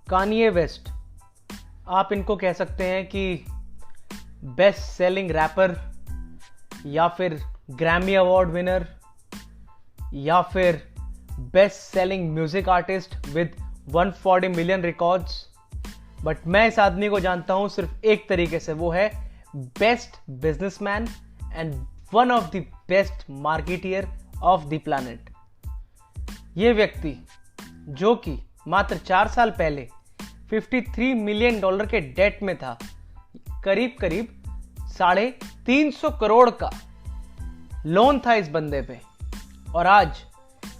कानिये waste, आप इनको कह सकते हैं कि बेस्ट सेलिंग रैपर या फिर ग्रैमी अवार्ड विनर या फिर best selling music artist with 140 million records. But मैं इस आदमी को जानता हूं सिर्फ एक तरीके से, वो है best businessman and one of the best marketeer of the planet. ये व्यक्ति जो कि मात्र 4 साल पहले 53 मिलियन डॉलर के डेट में था, करीब 350 करोड़ का लोन था इस बंदे पे, और आज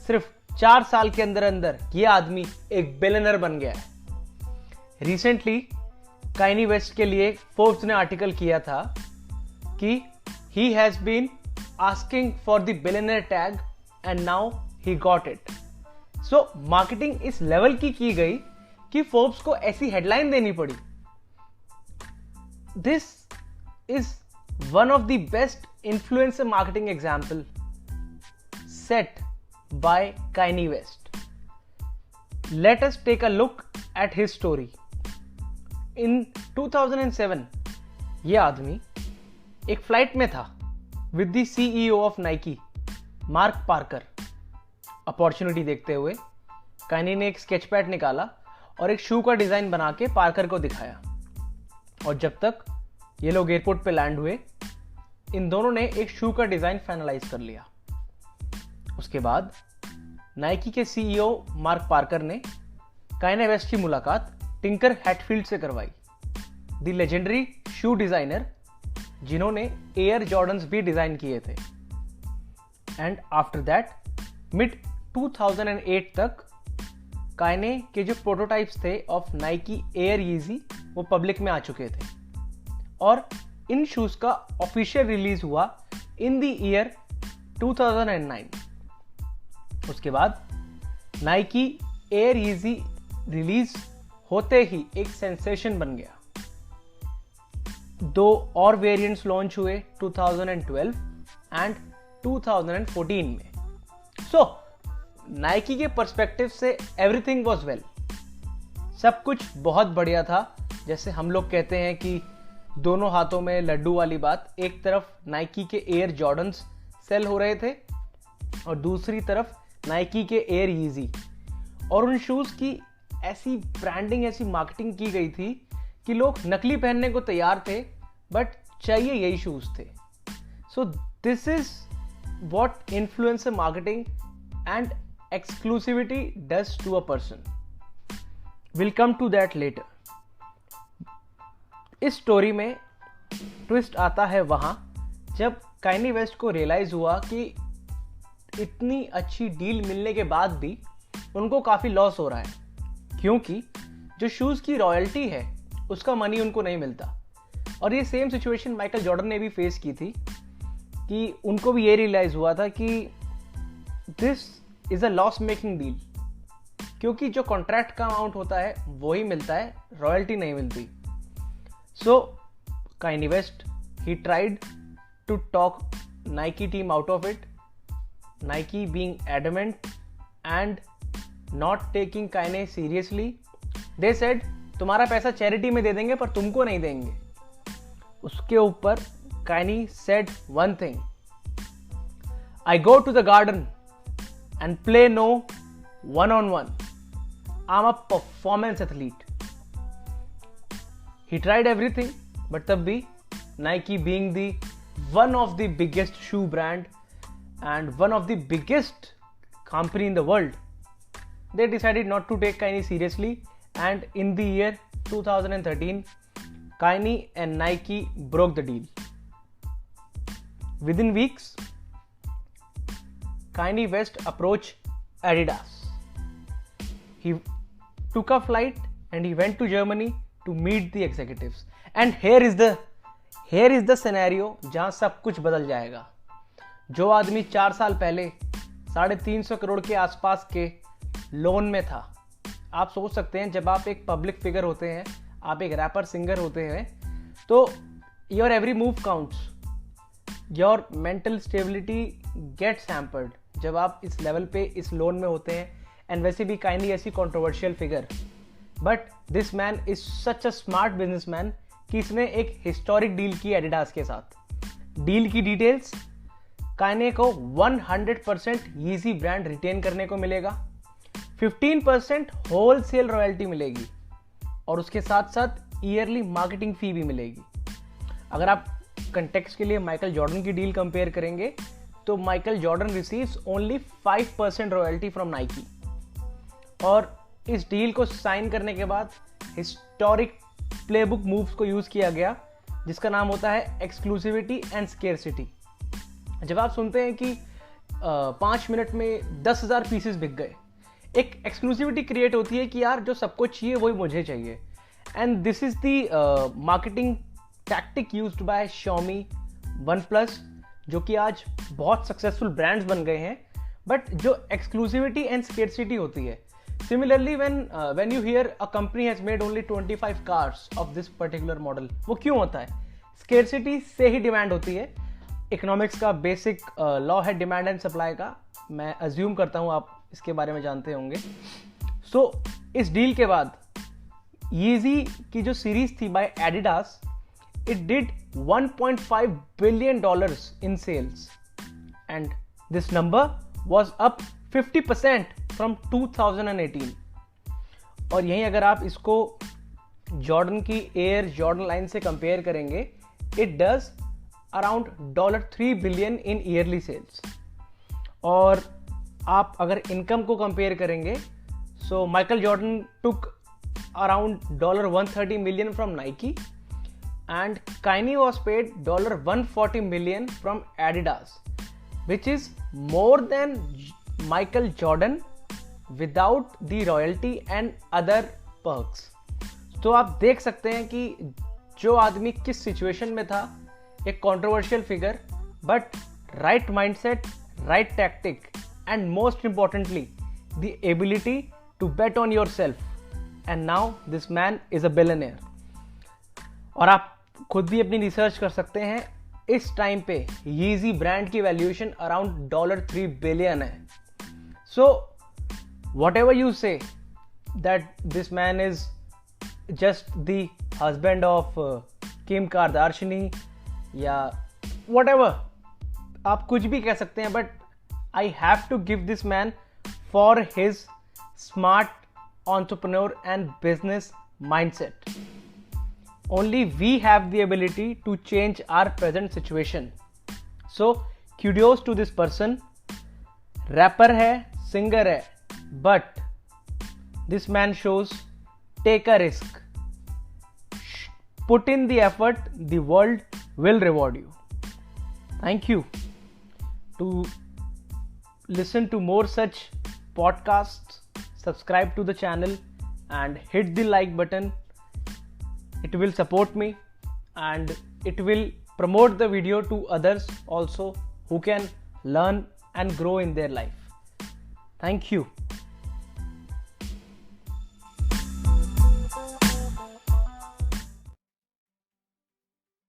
सिर्फ 4 साल के अंदर अंदर ये आदमी एक बिलियनर बन गया है। रिसेंटली काइनी वेस्ट के लिए फोर्ब्स ने आर्टिकल किया था कि he has been asking for the billionaire tag and now he got it. So marketing इस लेवल की गई कि फोर्ब्स को ऐसी हेडलाइन देनी पड़ी। This is one of the best influencer marketing example set by Kanye West. Let us take a look at his story. In 2007, ये आदमी एक फ्लाइट में था with the CEO of Nike, mark Parker. Opportunity देखते हुए काइनी ने एक sketch pad निकाला और एक शू का डिजाइन बना के पार्कर को दिखाया, और जब तक ये लोग एयरपोर्ट पे लैंड हुए, इन दोनों ने एक शू का डिजाइन फाइनलाइज कर लिया। उसके बाद नाइकी के सीईओ मार्क पार्कर ने काइने वेस्ट की मुलाकात टिंकर हैटफील्ड से करवाई, द लेजेंडरी शू डिजाइनर जिन्होंने एयर जॉर्डन्स भी डिजाइन किए थे। एंड आफ्टर दैट मिड 2008 तक काइने के जो प्रोटोटाइप्स थे ऑफ नाइकी एयर यीजी वो पब्लिक में आ चुके थे, और इन शूज का ऑफिशियल रिलीज हुआ इन द ईयर 2009। उसके बाद नाइकी एयर यीजी रिलीज होते ही एक सेंसेशन बन गया। 2 और वेरिएंट्स लॉन्च हुए 2012 एंड 2014 में। सो नाइकी के पर्सपेक्टिव से एवरीथिंग वाज वेल, सब कुछ बहुत बढ़िया था। जैसे हम लोग कहते हैं कि दोनों हाथों में लड्डू वाली बात, एक तरफ नाइकी के एयर जॉर्डन्स सेल हो रहे थे और दूसरी तरफ नाइकी के एयर यीजी, और उन शूज की ऐसी ब्रांडिंग, ऐसी मार्केटिंग की गई थी कि लोग नकली पहनने को तैयार थे, बट चाहिए यही शूज थे। So this is what influencer marketing and exclusivity does to a person. Will come to that later. इस स्टोरी में ट्विस्ट आता है वहां जब काइनी वेस्ट को रियलाइज हुआ कि इतनी अच्छी डील मिलने के बाद भी उनको काफी लॉस हो रहा है, क्योंकि जो शूज की रॉयल्टी है उसका मनी उनको नहीं मिलता। और ये सेम सिचुएशन माइकल जॉर्डन ने भी फेस की थी कि उनको भी ये रियलाइज हुआ था कि this is a loss making deal, क्योंकि जो कॉन्ट्रैक्ट का अमाउंट होता है वही मिलता है, रॉयल्टी नहीं मिलती। So Kanye West he tried to talk Nike team out of it, Nike being adamant and not taking Kanye seriously. They said तुम्हारा पैसा चैरिटी में दे देंगे पर तुमको नहीं देंगे। उसके ऊपर Kanye said one thing, I go to the garden and play no one-on-one. I'm a performance athlete. He tried everything, but तब भी Nike being the one of the biggest shoe brand and one of the biggest company in the world, they decided not to take Kanye seriously, and in the year 2013 Kanye and Nike broke the deal. Within weeks Kanye West approached Adidas. He took a flight and he went to Germany to meet the executives, and here is the scenario जहां सब कुछ बदल जाएगा। जो आदमी 4 साल पहले 350 करोड़ के आसपास के लोन में था, आप सोच सकते हैं जब आप एक पब्लिक फिगर होते हैं, आप एक रैपर सिंगर होते हैं, तो your every move counts, your mental stability gets hampered जब आप इस लेवल पे इस लोन में होते हैं। एंड वैसे भी काइंडली ऐसी controversial figure but this man is such a smart businessman कि इसने एक हिस्टोरिक डील की एडिडास के साथ। डील की डिटेल्स, काइने को 100% यीजी ब्रांड रिटेन करने को मिलेगा, 15% होलसेल रॉयल्टी मिलेगी और उसके साथ साथ ईयरली मार्केटिंग फी भी मिलेगी। अगर आप कंटेक्स्ट के लिए माइकल जॉर्डन की डील कंपेयर करेंगे तो Michael Jordan receives only 5% royalty from Nike. और इस डील को साइन करने के बाद हिस्टोरिक प्लेबुक मूव्स को यूज किया गया जिसका नाम होता है एक्सक्लूसिविटी एंड स्केर्सिटी। जब आप सुनते हैं कि 5 मिनट में 10,000 पीसेस बिक गए, एक एक्सक्लूसिविटी क्रिएट होती है कि यार जो सबको चाहिए वही मुझे चाहिए। And this is the marketing tactic used by Xiaomi, OnePlus, जो कि आज बहुत सक्सेसफुल ब्रांड्स बन गए हैं। बट जो एक्सक्लूसिविटी एंड स्केर्सिटी होती है, similarly when you here a company has made only 25 cars of this particular model, वो क्यों होता है? स्केर्सिटी से ही डिमांड होती है। इकोनॉमिक्स का बेसिक लॉ है डिमांड एंड सप्लाई का, मैं अज्यूम करता हूं आप इसके बारे में जानते होंगे। सो इस डील के बाद Yeezy की जो सीरीज थी bye Adidas, it did $1.5 billion in sales and this number was up 50% from 2018। और यहीं अगर आप इसको जॉर्डन की एयर जॉर्डन लाइन से कंपेयर करेंगे, it does around $3 billion in yearly sales। और आप अगर इनकम को कंपेयर करेंगे, so Michael Jordan took around $130 million from Nike and Kanye was paid $140 million from Adidas, which is more than Michael Jordan without the royalty and other perks। तो आप देख सकते हैं कि जो आदमी किस सिचुएशन में था, एक controversial figure, but right mindset, right tactic and most importantly the ability to bet on your self, and now this man is a billionaire. और आप खुद भी अपनी रिसर्च कर सकते हैं, इस टाइम पे Yeezy ब्रांड की वैल्यूएशन अराउंड $3 बिलियन है। So whatever you say that this man is just the husband of Kim Kardashian या वॉट एवर, आप कुछ भी कह सकते हैं, but I have to give this man for his smart entrepreneur and business mindset। Only we have the ability to change our present situation। So kudos to this person। Rapper है, singer है, but this man shows take a risk, put in the effort, the world will reward you। Thank you। To listen to more such podcasts, subscribe to the channel and hit the like button। It will support me and it will promote the video to others also who can learn and grow in their life। Thank you।